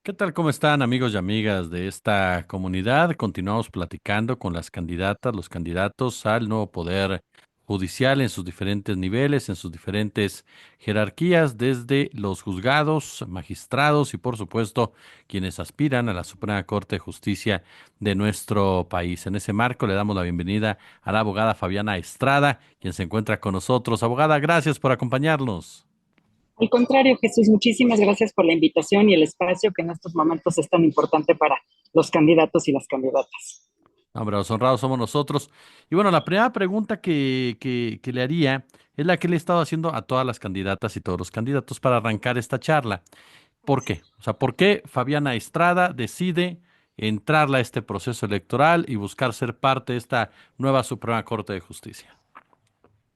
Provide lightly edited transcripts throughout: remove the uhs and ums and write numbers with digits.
¿Qué tal? ¿Cómo están amigos y amigas de esta comunidad? Continuamos platicando con las candidatas, los candidatos al nuevo poder judicial en sus diferentes niveles, en sus diferentes jerarquías, desde los juzgados, magistrados y por supuesto quienes aspiran a la Suprema Corte de Justicia de nuestro país. En ese marco le damos la bienvenida a la abogada Fabiana Estrada, quien se encuentra con nosotros. Abogada, gracias por acompañarnos. Al contrario, Jesús, muchísimas gracias por la invitación y el espacio que en estos momentos es tan importante para los candidatos y las candidatas. Hombre, los honrados somos nosotros. Y bueno, la primera pregunta que le haría es la que le he estado haciendo a todas las candidatas y todos los candidatos para arrancar esta charla. ¿Por qué? O sea, ¿por qué Fabiana Estrada decide entrarle a este proceso electoral y buscar ser parte de esta nueva Suprema Corte de Justicia?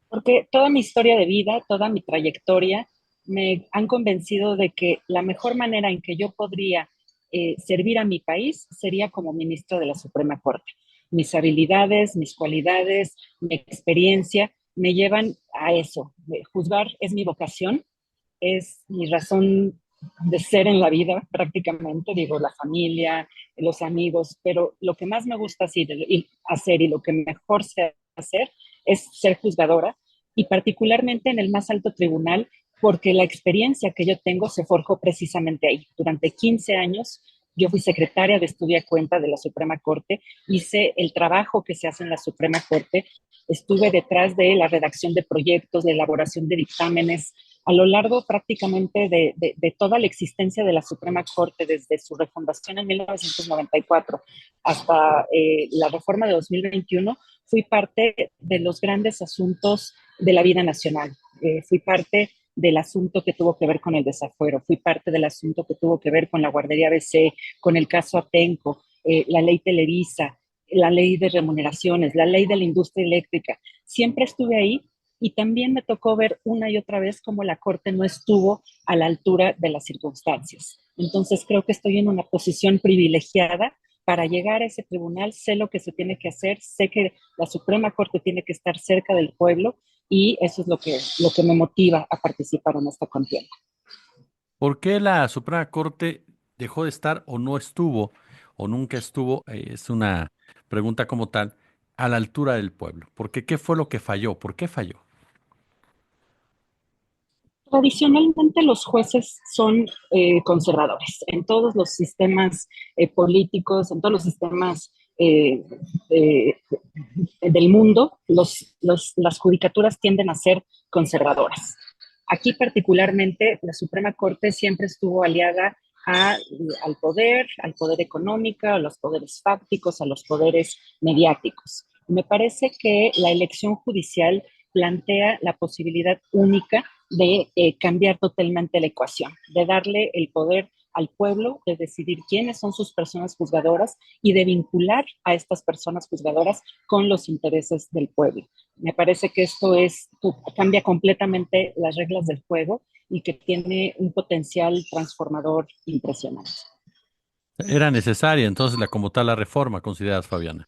Porque toda mi historia de vida, toda mi trayectoria, me han convencido de que la mejor manera en que yo podría servir a mi país sería como ministro de la Suprema Corte. Mis habilidades, mis cualidades, mi experiencia me llevan a eso. Juzgar es mi vocación, es mi razón de ser en la vida prácticamente, digo, la familia, los amigos, pero lo que más me gusta hacer y lo que mejor sé hacer es ser juzgadora y particularmente en el más alto tribunal, porque la experiencia que yo tengo se forjó precisamente ahí. Durante 15 años yo fui secretaria de Estudia Cuenta de la Suprema Corte, hice el trabajo que se hace en la Suprema Corte, estuve detrás de la redacción de proyectos, de elaboración de dictámenes, a lo largo prácticamente de toda la existencia de la Suprema Corte, desde su refundación en 1994 hasta la reforma de 2021, fui parte de los grandes asuntos de la vida nacional. Fui parte del asunto que tuvo que ver con el desafuero, fui parte del asunto que tuvo que ver con la guardería ABC, con el caso Atenco, la ley Televisa, la ley de remuneraciones, la ley de la industria eléctrica. Siempre estuve ahí y también me tocó ver una y otra vez cómo la Corte no estuvo a la altura de las circunstancias. Entonces creo que estoy en una posición privilegiada para llegar a ese tribunal, sé lo que se tiene que hacer, sé que la Suprema Corte tiene que estar cerca del pueblo y eso es lo que me motiva a participar en esta contienda. ¿Por qué la Suprema Corte dejó de estar o no estuvo o nunca estuvo? Es una pregunta como tal, a la altura del pueblo. ¿Por qué? ¿Qué fue lo que falló? ¿Por qué falló? Tradicionalmente los jueces son conservadores en todos los sistemas políticos, en todos los sistemas eh, del mundo, las judicaturas tienden a ser conservadoras. Aquí particularmente la Suprema Corte siempre estuvo aliada al poder económico, a los poderes fácticos, a los poderes mediáticos. Me parece que la elección judicial plantea la posibilidad única de cambiar totalmente la ecuación, de darle el poder al pueblo de decidir quiénes son sus personas juzgadoras y de vincular a estas personas juzgadoras con los intereses del pueblo. Me parece que cambia completamente las reglas del juego y que tiene un potencial transformador impresionante. Era necesaria entonces la como tal la reforma, consideras, Fabiana.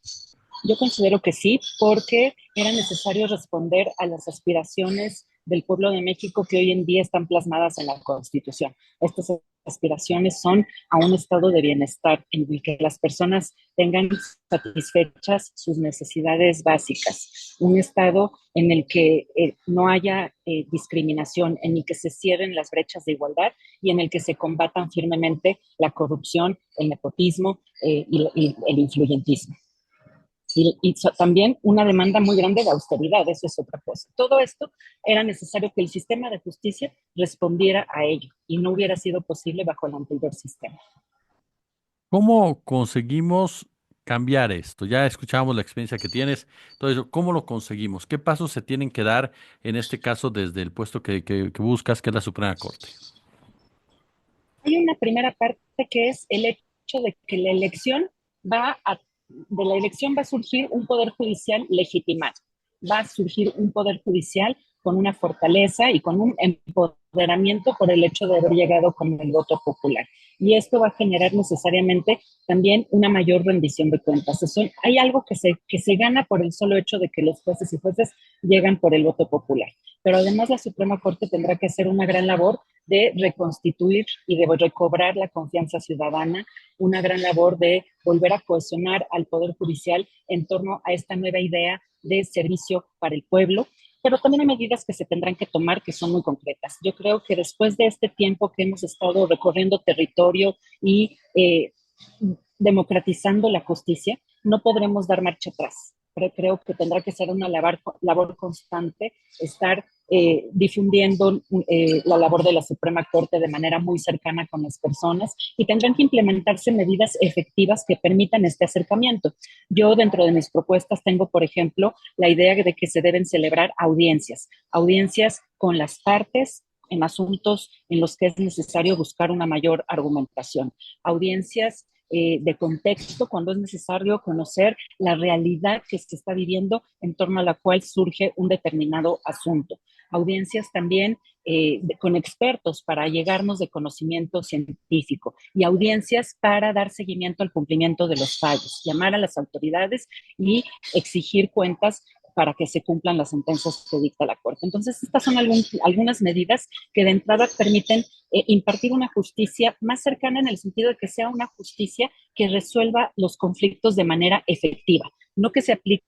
Yo considero que sí, porque era necesario responder a las aspiraciones del pueblo de México que hoy en día están plasmadas en la Constitución. Estas aspiraciones son a un estado de bienestar en el que las personas tengan satisfechas sus necesidades básicas, un estado en el que no haya discriminación, en el que se cierren las brechas de igualdad y en el que se combatan firmemente la corrupción, el nepotismo y el influyentismo. También una demanda muy grande de austeridad, eso es otra cosa. Todo esto era necesario que el sistema de justicia respondiera a ello y no hubiera sido posible bajo el anterior sistema. ¿Cómo conseguimos cambiar esto? Ya escuchábamos la experiencia que tienes, todo eso, ¿cómo lo conseguimos? ¿Qué pasos se tienen que dar en este caso desde el puesto que buscas, que es la Suprema Corte? Hay una primera parte que es el hecho de que de la elección va a surgir un poder judicial legitimado, va a surgir un poder judicial con una fortaleza y con un empoderamiento por el hecho de haber llegado con el voto popular. Y esto va a generar necesariamente también una mayor rendición de cuentas. Hay algo que se gana por el solo hecho de que los jueces y jueces llegan por el voto popular. pero además la Suprema Corte tendrá que hacer una gran labor de reconstituir y de recobrar la confianza ciudadana, una gran labor de volver a cohesionar al Poder Judicial en torno a esta nueva idea de servicio para el pueblo, pero también hay medidas que se tendrán que tomar que son muy concretas. Yo creo que después de este tiempo que hemos estado recorriendo territorio y democratizando la justicia, no podremos dar marcha atrás. Pero creo que tendrá que ser una labor constante, estar difundiendo la labor de la Suprema Corte de manera muy cercana con las personas y tendrán que implementarse medidas efectivas que permitan este acercamiento. Yo dentro de mis propuestas tengo, por ejemplo, la idea de que se deben celebrar audiencias con las partes en asuntos en los que es necesario buscar una mayor argumentación, audiencias de contexto cuando es necesario conocer la realidad que se está viviendo en torno a la cual surge un determinado asunto. Audiencias también con expertos para llegarnos de conocimiento científico y audiencias para dar seguimiento al cumplimiento de los fallos, llamar a las autoridades y exigir cuentas para que se cumplan las sentencias que dicta la Corte. Entonces, estas son algunas medidas que de entrada permiten impartir una justicia más cercana en el sentido de que sea una justicia que resuelva los conflictos de manera efectiva, no que se aplique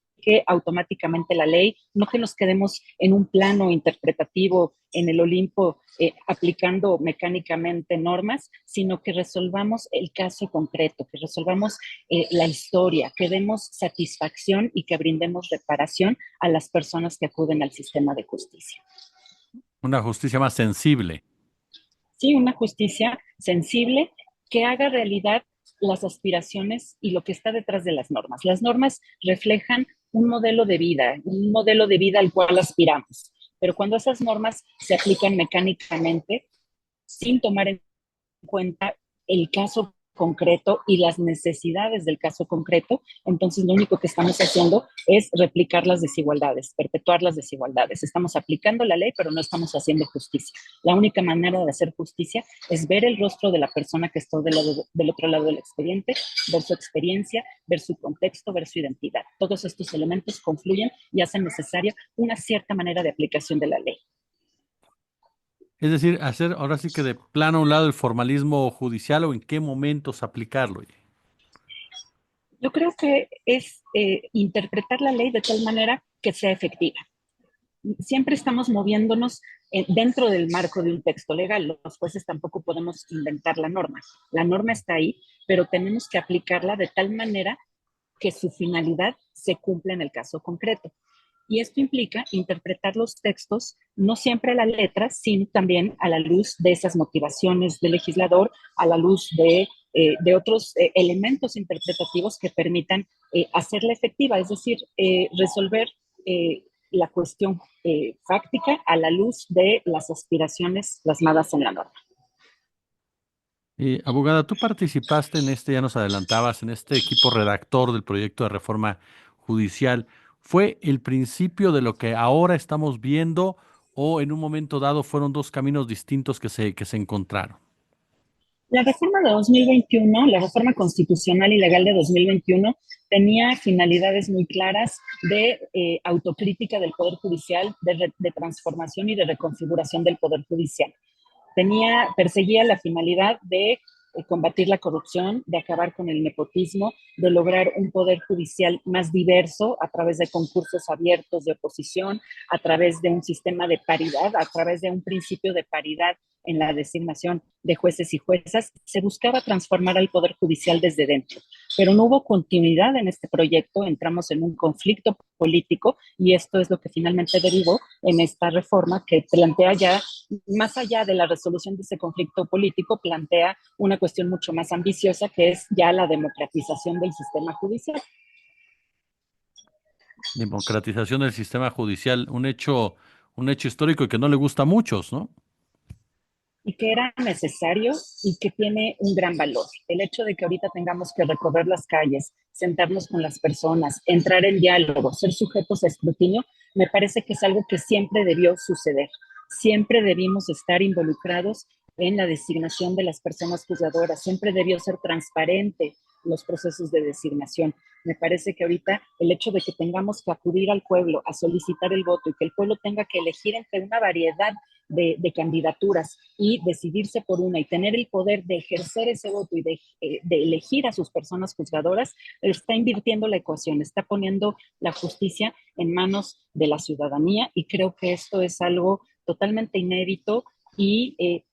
automáticamente la ley, no que nos quedemos en un plano interpretativo en el Olimpo aplicando mecánicamente normas, sino que resolvamos el caso concreto, que resolvamos la historia, que demos satisfacción y que brindemos reparación a las personas que acuden al sistema de justicia. Una justicia más sensible. Sí, una justicia sensible que haga realidad las aspiraciones y lo que está detrás de las normas. Las normas reflejan un modelo de vida al cual aspiramos. Pero cuando esas normas se aplican mecánicamente, sin tomar en cuenta el caso concreto y las necesidades del caso concreto, entonces lo único que estamos haciendo es replicar las desigualdades, perpetuar las desigualdades. Estamos aplicando la ley, pero no estamos haciendo justicia. La única manera de hacer justicia es ver el rostro de la persona que está del otro lado del expediente, ver su experiencia, ver su contexto, ver su identidad. Todos estos elementos confluyen y hacen necesaria una cierta manera de aplicación de la ley. Es decir, hacer ahora sí que de plano a un lado el formalismo judicial o en qué momentos aplicarlo. Yo creo que es interpretar la ley de tal manera que sea efectiva. Siempre estamos moviéndonos dentro del marco de un texto legal. Los jueces tampoco podemos inventar la norma. La norma está ahí, pero tenemos que aplicarla de tal manera que su finalidad se cumpla en el caso concreto. Y esto implica interpretar los textos no siempre a la letra, sino también a la luz de esas motivaciones del legislador, a la luz de otros elementos interpretativos que permitan hacerla efectiva, es decir, resolver la cuestión fáctica a la luz de las aspiraciones plasmadas en la norma. Abogada, tú participaste en este, ya nos adelantabas, en este equipo redactor del proyecto de reforma judicial. ¿Fue el principio de lo que ahora estamos viendo o en un momento dado fueron dos caminos distintos que se encontraron? La reforma de 2021, la reforma constitucional y legal de 2021, tenía finalidades muy claras de autocrítica del Poder Judicial, de transformación y de reconfiguración del Poder Judicial. Perseguía la finalidad de combatir la corrupción, de acabar con el nepotismo, de lograr un poder judicial más diverso a través de concursos abiertos de oposición, a través de un sistema de paridad, a través de un principio de paridad en la designación de jueces y juezas. Se buscaba transformar al Poder Judicial desde dentro, pero no hubo continuidad en este proyecto, entramos en un conflicto político y esto es lo que finalmente derivó en esta reforma que plantea ya, más allá de la resolución de ese conflicto político, plantea una cuestión mucho más ambiciosa que es ya la democratización del sistema judicial. Democratización del sistema judicial, un hecho histórico y que no le gusta a muchos, ¿no? Y que era necesario y que tiene un gran valor. El hecho de que ahorita tengamos que recorrer las calles, sentarnos con las personas, entrar en diálogo, ser sujetos a escrutinio, me parece que es algo que siempre debió suceder. Siempre debimos estar involucrados en la designación de las personas juzgadoras, siempre debió ser transparente los procesos de designación. Me parece que ahorita el hecho de que tengamos que acudir al pueblo a solicitar el voto y que el pueblo tenga que elegir entre una variedad de candidaturas y decidirse por una y tener el poder de ejercer ese voto y de elegir a sus personas juzgadoras, está invirtiendo la ecuación, está poniendo la justicia en manos de la ciudadanía y creo que esto es algo totalmente inédito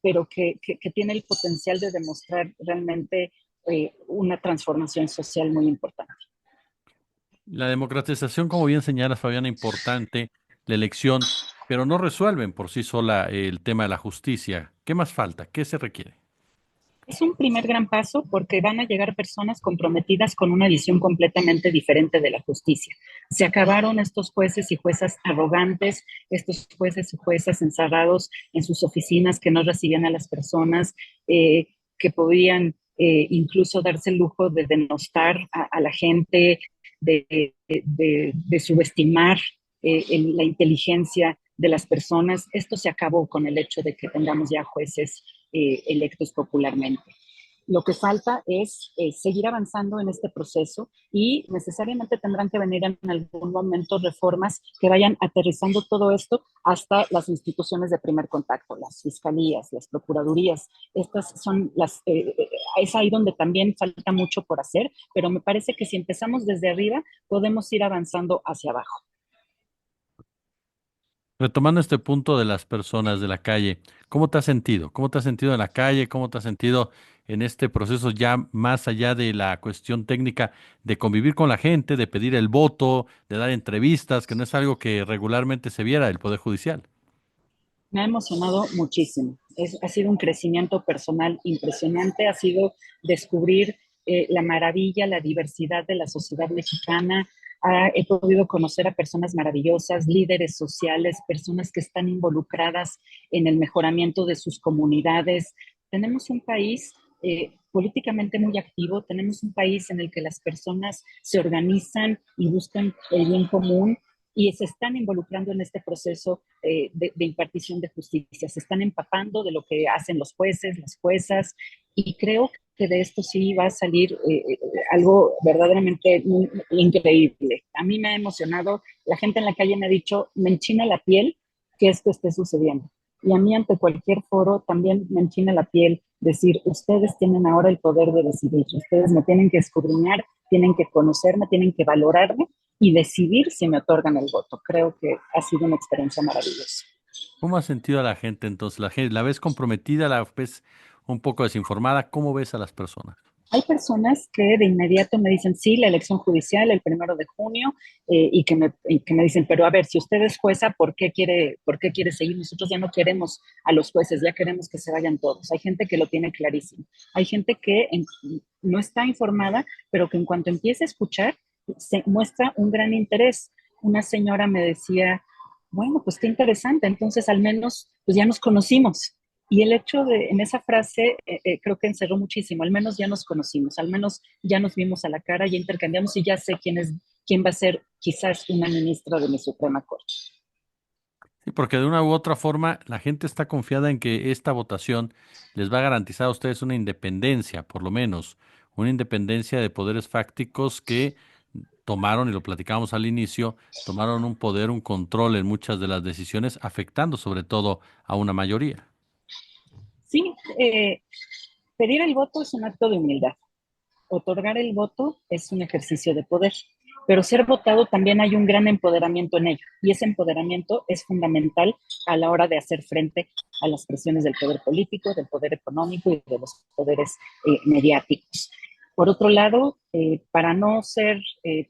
pero que tiene el potencial de demostrar realmente una transformación social muy importante. La democratización, como bien señala Fabiana, importante, la elección, pero no resuelven por sí sola el tema de la justicia. ¿Qué más falta? ¿Qué se requiere? Es un primer gran paso porque van a llegar personas comprometidas con una visión completamente diferente de la justicia. Se acabaron estos jueces y juezas arrogantes, estos jueces y juezas encerrados en sus oficinas que no recibían a las personas, que podían incluso darse el lujo de denostar a la gente, de subestimar la inteligencia de las personas. Esto se acabó con el hecho de que tengamos ya jueces electos popularmente. Lo que falta es seguir avanzando en este proceso y necesariamente tendrán que venir en algún momento reformas que vayan aterrizando todo esto hasta las instituciones de primer contacto, las fiscalías, las procuradurías. Estas son es ahí donde también falta mucho por hacer, pero me parece que si empezamos desde arriba podemos ir avanzando hacia abajo. Retomando este punto de las personas de la calle, ¿cómo te has sentido? ¿Cómo te has sentido en la calle? ¿Cómo te has sentido en este proceso ya más allá de la cuestión técnica de convivir con la gente, de pedir el voto, de dar entrevistas, que no es algo que regularmente se viera del Poder Judicial? Me ha emocionado muchísimo. Ha sido un crecimiento personal impresionante, ha sido descubrir la maravilla, la diversidad de la sociedad mexicana. He podido conocer a personas maravillosas, líderes sociales, personas que están involucradas en el mejoramiento de sus comunidades. Tenemos un país políticamente muy activo, tenemos un país en el que las personas se organizan y buscan el bien común y se están involucrando en este proceso de impartición de justicia, se están empapando de lo que hacen los jueces, las juezas, y creo que de esto sí va a salir algo verdaderamente muy increíble. A mí me ha emocionado, la gente en la calle me ha dicho, me enchina la piel que esto esté sucediendo. Y a mí ante cualquier foro también me enchina la piel decir, ustedes tienen ahora el poder de decidir, ustedes me tienen que escudriñar, tienen que conocerme, tienen que valorarme y decidir si me otorgan el voto. Creo que ha sido una experiencia maravillosa. ¿Cómo has sentido a la gente entonces? ¿La gente, la ves comprometida, la ves un poco desinformada? ¿Cómo ves a las personas? Hay personas que de inmediato me dicen, sí, la elección judicial el 1 de junio, y que me dicen, pero a ver, si usted es jueza, por qué quiere seguir? Nosotros ya no queremos a los jueces, ya queremos que se vayan todos. Hay gente que lo tiene clarísimo. Hay gente que no está informada, pero que en cuanto empiece a escuchar, se muestra un gran interés. Una señora me decía, bueno, pues qué interesante, entonces al menos pues ya nos conocimos. Y el hecho de, en esa frase, creo que encerró muchísimo, al menos ya nos conocimos, al menos ya nos vimos a la cara, ya intercambiamos y ya sé quién va a ser quizás una ministra de mi Suprema Corte. Sí, porque de una u otra forma la gente está confiada en que esta votación les va a garantizar a ustedes una independencia, por lo menos, una independencia de poderes fácticos que tomaron, y lo platicamos al inicio, tomaron un poder, un control en muchas de las decisiones, afectando sobre todo a una mayoría. Sí, pedir el voto es un acto de humildad. Otorgar el voto es un ejercicio de poder, pero ser votado también hay un gran empoderamiento en ello y ese empoderamiento es fundamental a la hora de hacer frente a las presiones del poder político, del poder económico y de los poderes mediáticos. Por otro lado, para no ser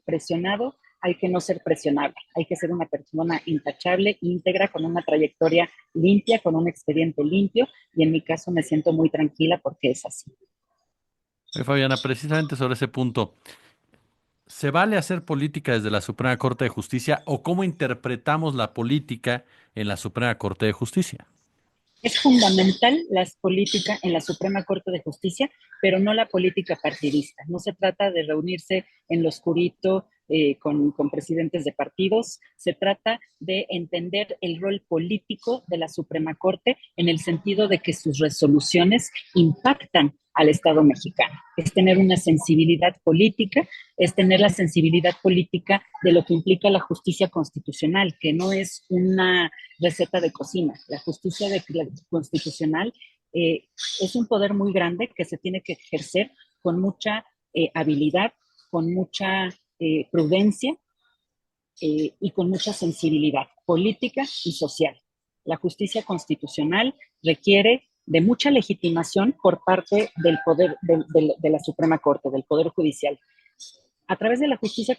presionado, hay que no ser presionable, hay que ser una persona intachable, íntegra, con una trayectoria limpia, con un expediente limpio, y en mi caso me siento muy tranquila porque es así. Oye, Fabiana, precisamente sobre ese punto, ¿se vale hacer política desde la Suprema Corte de Justicia o cómo interpretamos la política en la Suprema Corte de Justicia? Es fundamental la política en la Suprema Corte de Justicia, pero no la política partidista. No se trata de reunirse en lo oscurito con presidentes de partidos. Se trata de entender el rol político de la Suprema Corte en el sentido de que sus resoluciones impactan al Estado mexicano. Es tener una sensibilidad política, es tener la sensibilidad política de lo que implica la justicia constitucional, que no es una receta de cocina. La justicia constitucional es un poder muy grande que se tiene que ejercer con mucha habilidad, con mucha prudencia y con mucha sensibilidad política y social. La justicia constitucional requiere de mucha legitimación por parte del poder de la Suprema Corte, del Poder Judicial. A través de la justicia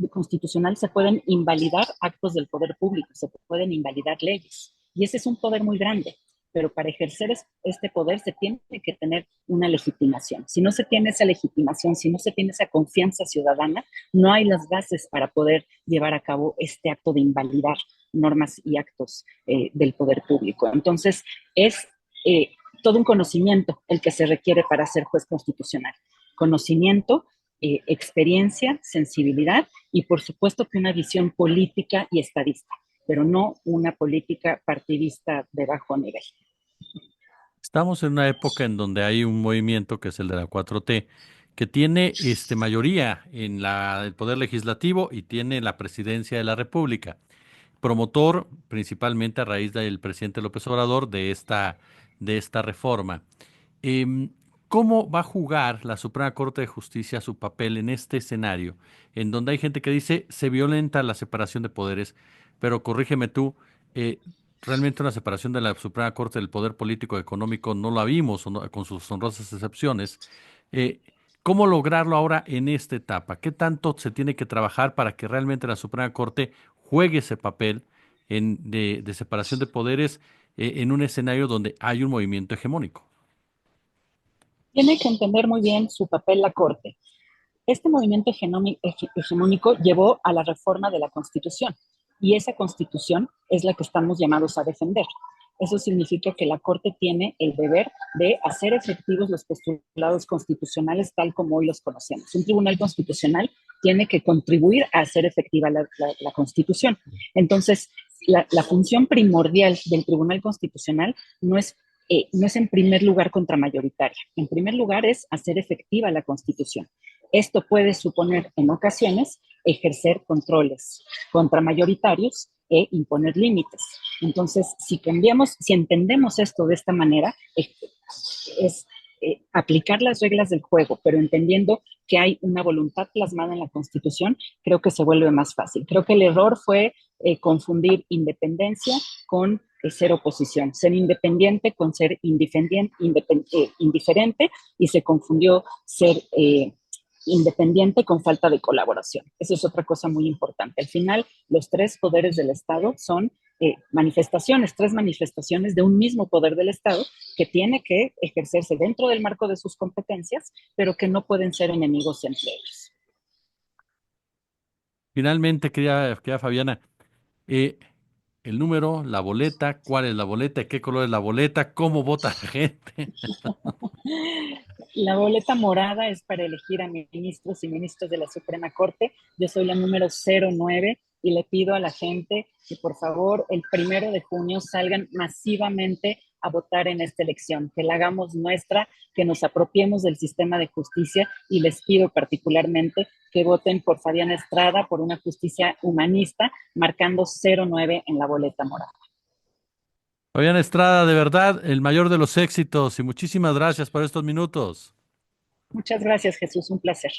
constitucional se pueden invalidar actos del poder público, se pueden invalidar leyes. Y ese es un poder muy grande. Pero para ejercer este poder se tiene que tener una legitimación. Si no se tiene esa legitimación, si no se tiene esa confianza ciudadana, no hay las bases para poder llevar a cabo este acto de invalidar normas y actos del poder público. Entonces, es todo un conocimiento el que se requiere para ser juez constitucional. Conocimiento, experiencia, sensibilidad y por supuesto que una visión política y estadista, pero no una política partidista de bajo nivel. Estamos en una época en donde hay un movimiento que es el de la 4T, que tiene mayoría en el Poder Legislativo y tiene la Presidencia de la República. Promotor, principalmente a raíz del presidente López Obrador, de esta reforma. Em, ¿Cómo va a jugar la Suprema Corte de Justicia su papel en este escenario, en donde hay gente que dice se violenta la separación de poderes, pero corrígeme tú, eh, realmente una separación de la Suprema Corte del poder político y económico no la vimos, con sus honrosas excepciones? Eh, ¿Cómo lograrlo ahora en esta etapa? ¿Qué tanto se tiene que trabajar para que realmente la Suprema Corte juegue ese papel de separación de poderes en un escenario donde hay un movimiento hegemónico? Tiene que entender muy bien su papel la Corte. Este movimiento hegemónico llevó a la reforma de la Constitución y esa Constitución es la que estamos llamados a defender. Eso significa que la Corte tiene el deber de hacer efectivos los postulados constitucionales tal como hoy los conocemos. Un tribunal constitucional tiene que contribuir a hacer efectiva la Constitución. Entonces, la función primordial del Tribunal Constitucional no es en primer lugar contramayoritaria. En primer lugar es hacer efectiva la Constitución. Esto puede suponer en ocasiones ejercer controles contramayoritarios e imponer límites. Entonces, si entendemos esto de esta manera, es aplicar las reglas del juego, pero entendiendo que hay una voluntad plasmada en la Constitución, creo que se vuelve más fácil. Creo que el error fue confundir independencia con ser oposición, ser independiente con ser indiferente y se confundió ser independiente con falta de colaboración. Eso es otra cosa muy importante. Al final, los tres poderes del Estado son tres manifestaciones de un mismo poder del Estado que tiene que ejercerse dentro del marco de sus competencias, pero que no pueden ser enemigos entre ellos. Finalmente, querida Fabiana, eh, el número, la boleta, cuál es la boleta, qué color es la boleta, cómo vota la gente. La boleta morada es para elegir a ministros y ministros de la Suprema Corte. Yo soy la número 09 y le pido a la gente que por favor el 1 de junio salgan masivamente a votar en esta elección, que la hagamos nuestra, que nos apropiemos del sistema de justicia y les pido particularmente que voten por Fabiana Estrada, por una justicia humanista, marcando 09 en la boleta morada. Fabiana Estrada, de verdad, el mayor de los éxitos y muchísimas gracias por estos minutos. Muchas gracias, Jesús, un placer.